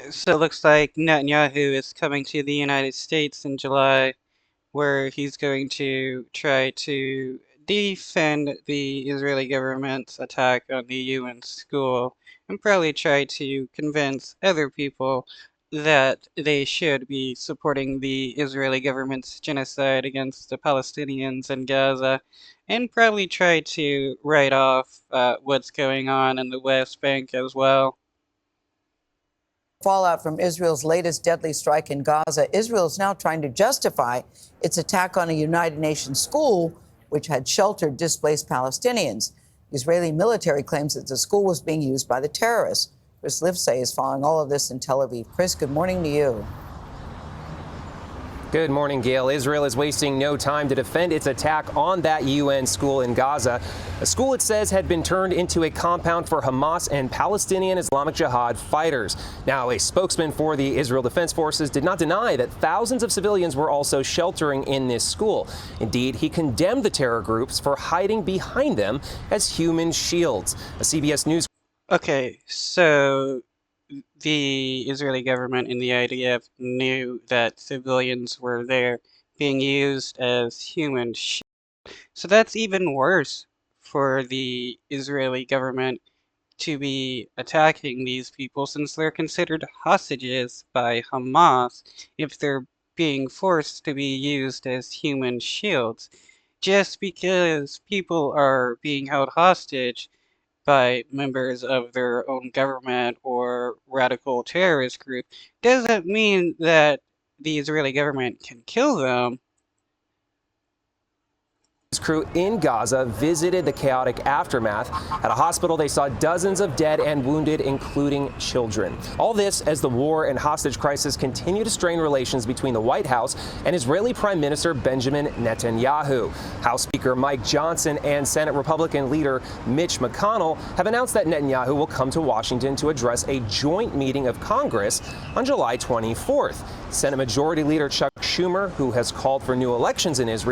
So it looks like Netanyahu is coming to the United States in July, where he's going to try to defend the Israeli government's attack on the UN school and probably try to convince other people that they should be supporting the Israeli government's genocide against the Palestinians in Gaza and probably try to write off what's going on in the West Bank as well. Fallout from Israel's latest deadly strike in Gaza, Israel is now trying to justify its attack on a United Nations school which had sheltered displaced Palestinians. The Israeli military claims that the school was being used by the terrorists. Chris Livesay is following all of this in Tel Aviv. Chris, good morning to you. Good morning, Gail. Israel is wasting no time to defend its attack on that UN school in Gaza. A school, it says, had been turned into a compound for Hamas and Palestinian Islamic Jihad fighters. Now, a spokesman for the Israel Defense Forces did not deny that thousands of civilians were also sheltering in this school. Indeed, he condemned the terror groups for hiding behind them as human shields. A CBS News. Okay, so the Israeli government and the IDF knew that civilians were there being used as human shields. So that's even worse for the Israeli government to be attacking these people since they're considered hostages by Hamas if they're being forced to be used as human shields. Just because people are being held hostage by members of their own government or radical terrorist group doesn't mean that the Israeli government can kill them. Crew in Gaza visited the chaotic aftermath. At a hospital, they saw dozens of dead and wounded, including children. All this as the war and hostage crisis continue to strain relations between the White House and Israeli Prime Minister Benjamin Netanyahu. House Speaker Mike Johnson and Senate Republican leader Mitch McConnell have announced that Netanyahu will come to Washington to address a joint meeting of Congress on July 24th. Senate Majority Leader Chuck Schumer, who has called for new elections in Israel,